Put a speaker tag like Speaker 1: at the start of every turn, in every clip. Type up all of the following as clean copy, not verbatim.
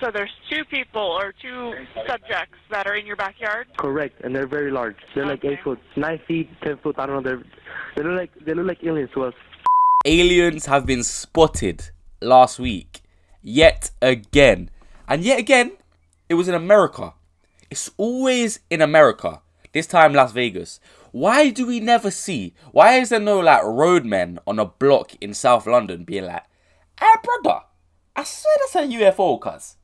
Speaker 1: So there's two people or two subjects that are in your backyard?
Speaker 2: Correct, and they're very large. They're like 8 foot, 9 feet, 10 foot. I don't know. They look like aliens to us.
Speaker 3: Aliens have been spotted last week, yet again, and yet again, it was in America. It's always in America. This time, Las Vegas. Why do we never see? Why is there no like roadmen on a block in South London being like, "Hey brother, I swear that's a UFO, cuz.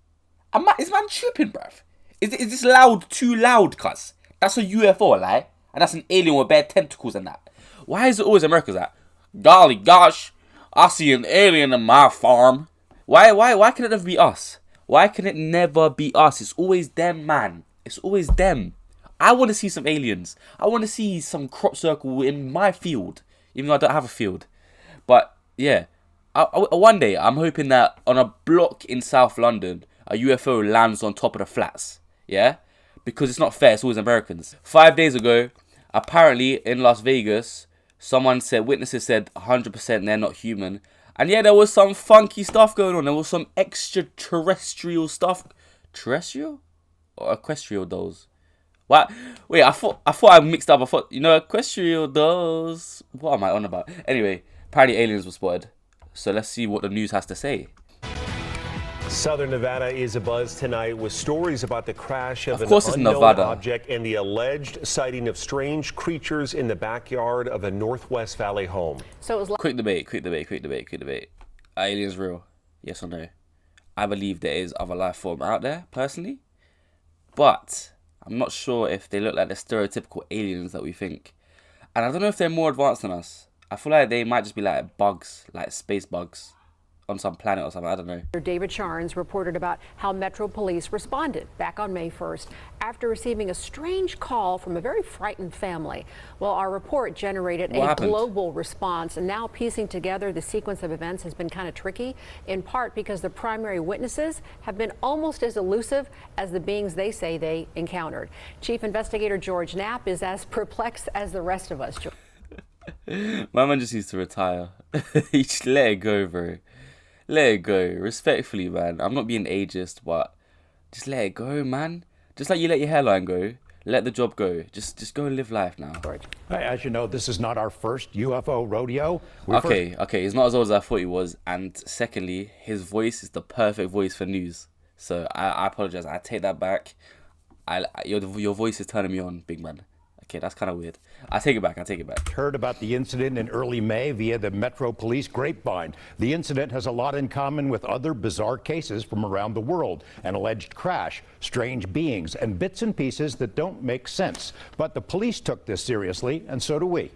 Speaker 3: Is man tripping, bruv? Is this loud too loud, cuz? That's a UFO, like, and that's an alien with bare tentacles and that. Why is it always America's that? Golly gosh, I see an alien in my farm. Why can it never be us? Why can it never be us? It's always them, man. It's always them. I want to see some aliens. I want to see some crop circle in my field, even though I don't have a field. But yeah, one day I'm hoping that on a block in South London, a UFO lands on top of the flats. Yeah, because it's not fair. It's always Americans. 5 days ago, apparently in Las Vegas, witnesses said 100% they're not human. And yeah, there was some funky stuff going on. There was some extraterrestrial stuff. Terrestrial? Or equestrial dolls? What? Wait, I thought I mixed up. I thought, equestrial dolls. What am I on about? Anyway, apparently aliens were spotted. So let's see what the news has to say.
Speaker 4: Southern Nevada is abuzz tonight with stories about the crash of an
Speaker 3: unknown
Speaker 4: Nevada object and the alleged sighting of strange creatures in the backyard of a Northwest Valley home.
Speaker 5: So it was
Speaker 3: Quick debate. Are aliens real? Yes or no? I believe there is other life form out there, personally. But I'm not sure if they look like the stereotypical aliens that we think. And I don't know if they're more advanced than us. I feel like they might just be like bugs, like space bugs on some planet or something. I don't know.
Speaker 5: David Charnes reported about how Metro Police responded back on May 1st after receiving a strange call from a very frightened family. Well, our report generated a global response, and now piecing together the sequence of events has been kind of tricky, in part because the primary witnesses have been almost as elusive as the beings they say they encountered. Chief Investigator George Knapp is as perplexed as the rest of us.
Speaker 3: My man just needs to retire. He just let it go, bro. Let it go. Respectfully, man. I'm not being ageist, but just let it go, man. Just like you let your hairline go, let the job go. Just go and live life now.
Speaker 6: As you know, this is not our first UFO rodeo.
Speaker 3: Okay. He's not as old as I thought he was. And secondly, his voice is the perfect voice for news. So I apologize. I take that back. Your voice is turning me on, big man. Okay, that's kind of weird. I take it back.
Speaker 6: Heard about the incident in early May via the Metro Police grapevine. The incident has a lot in common with other bizarre cases from around the world. An alleged crash, strange beings, and bits and pieces that don't make sense. But the police took this seriously, and so do we.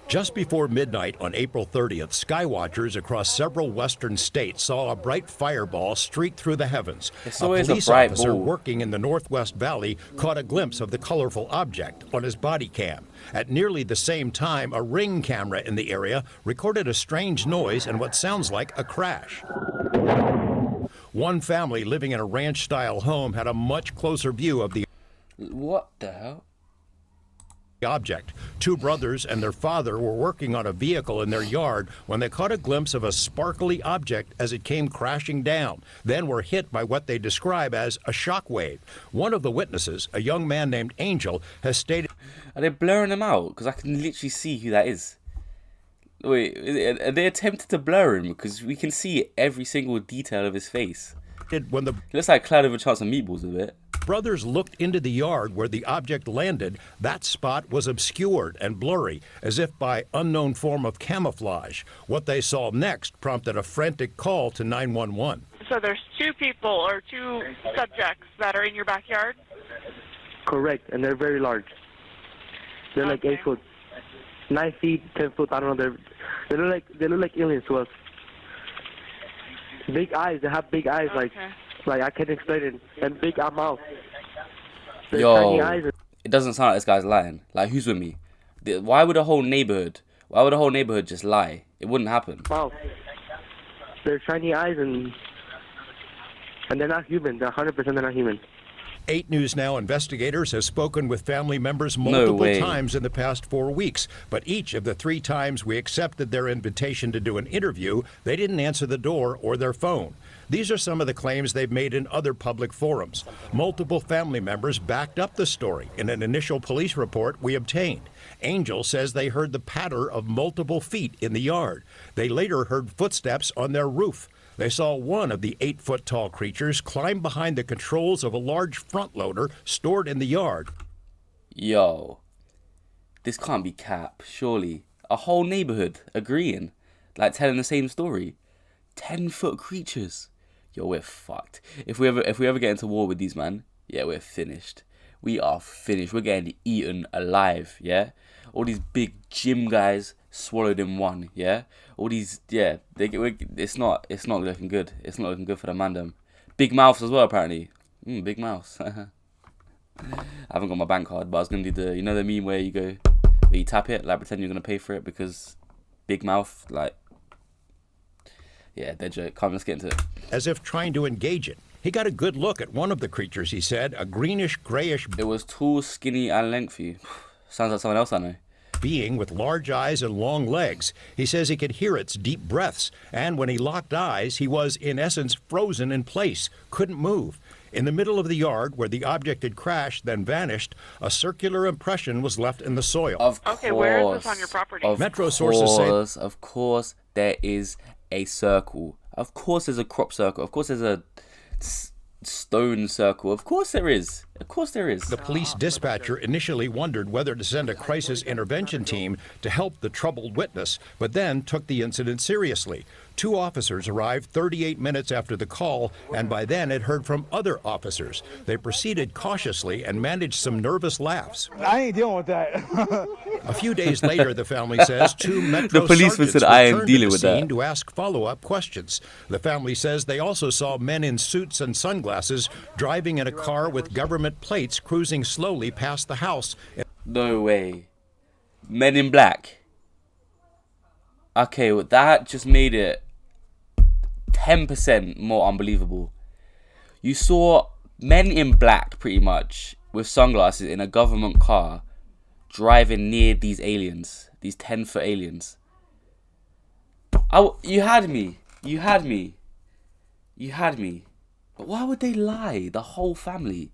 Speaker 6: Just before midnight on April 30th, skywatchers across several western states saw a bright fireball streak through the heavens.
Speaker 3: A
Speaker 6: police officer working in the Northwest Valley caught a glimpse of the colorful object on his body cam. At nearly the same time, a Ring camera in the area recorded a strange noise and what sounds like a crash. One family living in a ranch-style home had a much closer view of the
Speaker 3: What the hell?
Speaker 6: object. Two brothers and their father were working on a vehicle in their yard when they caught a glimpse of a sparkly object as it came crashing down, then were hit by what they describe as a shock wave. One of the witnesses, a young man named Angel, has stated...
Speaker 3: Are they blurring him out? Because I can literally see who that is. Wait, are they attempting to blur him? Because we can see every single detail of his face.
Speaker 6: When the
Speaker 3: It looks like Cloud of a Chance of Meatballs a bit.
Speaker 6: Brothers looked into the yard where the object landed. That spot was obscured and blurry, as if by unknown form of camouflage. What they saw next prompted a frantic call to 911.
Speaker 1: So there's two people or two subjects that are in your backyard?
Speaker 2: Correct, and they're very large. They're like 8 foot, 9 feet, 10 foot. I don't know. They look like aliens to us. Big eyes. They have big eyes, like I can't explain it. And big mouth.
Speaker 3: Yo, it doesn't sound like this guy's lying. Like, who's with me? Why would a whole neighborhood just lie? It wouldn't happen.
Speaker 2: Mouth. They're shiny eyes and they're not human. They're 100% they're not human.
Speaker 6: 8 News Now investigators have spoken with family members multiple times in the past 4 weeks, but each of the 3 times we accepted their invitation to do an interview, they didn't answer the door or their phone. These are some of the claims they've made in other public forums. Multiple family members backed up the story in an initial police report we obtained. Angel says they heard the patter of multiple feet in the yard. They later heard footsteps on their roof. They saw one of the 8-foot-tall creatures climb behind the controls of a large front loader stored in the yard.
Speaker 3: Yo, this can't be cap, surely. A whole neighborhood agreeing, like telling the same story. 10-foot creatures. Yo, we're fucked. If we ever get into war with these man, yeah, we're finished. We are finished. We're getting eaten alive, yeah? All these big gym guys swallowed in one, yeah? All these, yeah, it's not looking good. It's not looking good for the mandem. Big mouths as well, apparently. Big mouths. I haven't got my bank card, but I was going to do the, you know the meme where you tap it, like pretend you're going to pay for it because big mouth, like, yeah, dead joke. Come on, let's get into it.
Speaker 6: As if trying to engage it. He got a good look at one of the creatures, he said, a greenish-grayish...
Speaker 3: It was tall, skinny, and lengthy. Sounds like someone else I know.
Speaker 6: Being with large eyes and long legs. He says he could hear its deep breaths, and when he locked eyes, he was, in essence, frozen in place, couldn't move. In the middle of the yard, where the object had crashed, then vanished, a circular impression was left in the soil.
Speaker 3: Of course.
Speaker 1: Okay, where is this on your property?
Speaker 6: Metro sources say...
Speaker 3: Of course, there is a circle. Of course there's a crop circle. Of course there's a stone circle. Of course there is. Of course there is.
Speaker 6: The police dispatcher initially wondered whether to send a crisis intervention team to help the troubled witness, but then took the incident seriously. 2 officers arrived 38 minutes after the call, and by then had heard from other officers. They proceeded cautiously and managed some nervous laughs.
Speaker 7: I ain't dealing with that.
Speaker 6: A few days later, the family says, 2 Metro
Speaker 3: the policeman
Speaker 6: sergeants
Speaker 3: said, I am
Speaker 6: returned
Speaker 3: dealing
Speaker 6: to the
Speaker 3: with
Speaker 6: scene
Speaker 3: that.
Speaker 6: to ask follow-up questions. The family says they also saw men in suits and sunglasses driving in a car with government plates cruising slowly past the house.
Speaker 3: No way. Men in black. Okay, well, that just made it 10% more unbelievable. You saw men in black, pretty much, with sunglasses in a government car driving near these aliens, these 10-foot aliens. You had me. But why would they lie? The whole family.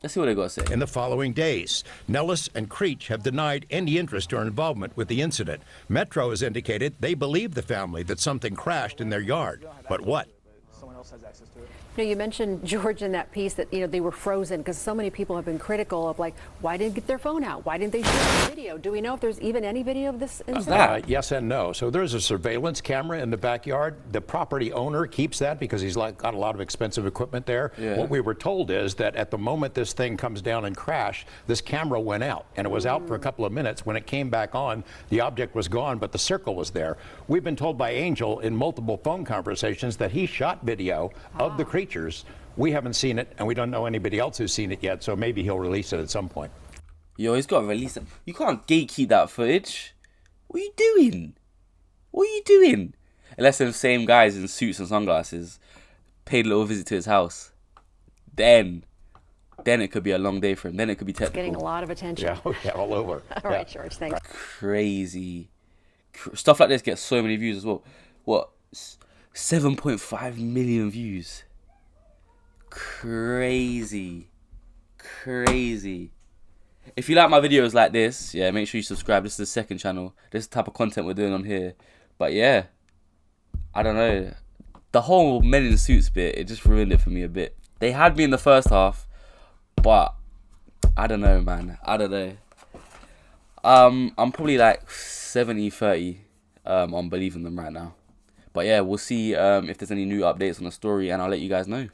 Speaker 3: Let's see what they got to say.
Speaker 6: In the following days, Nellis and Creech have denied any interest or involvement with the incident. Metro has indicated they believe the family that something crashed in their yard. But what?
Speaker 7: Someone else has access to it.
Speaker 5: You know, you mentioned, George, in that piece that, they were frozen because so many people have been critical of, like, why didn't they get their phone out? Why didn't they shoot the video? Do we know if there's even any video of this incident?
Speaker 8: Yes and no. So there's a surveillance camera in the backyard. The property owner keeps that because he's got a lot of expensive equipment there.
Speaker 3: Yeah.
Speaker 8: What we were told is that at the moment this thing comes down and crashed, this camera went out. And it was out for a couple of minutes. When it came back on, the object was gone, but the circle was there. We've been told by Angel in multiple phone conversations that he shot video of the creatures. We haven't seen it, and we don't know anybody else who's seen it yet, so maybe he'll release it at some point.
Speaker 3: Yo, he's got to release it. You can't gatekeep that footage. What are you doing? Unless the same guys in suits and sunglasses paid a little visit to his house. Then it could be a long day for him. Then it could be technical.
Speaker 5: Getting a lot of attention.
Speaker 8: Yeah, all over.
Speaker 5: All right, George, thanks.
Speaker 3: Crazy. Stuff like this gets so many views as well. What? 7.5 million views. Crazy. If you like my videos like this, yeah, make sure you subscribe. This is the second channel. This is the type of content we're doing on here. But yeah, I don't know. The whole men in suits bit, it just ruined it for me a bit. They had me in the first half, but I don't know, man. I don't know. I'm probably like 70-30 on believing them right now. But yeah, we'll see if there's any new updates on the story, and I'll let you guys know.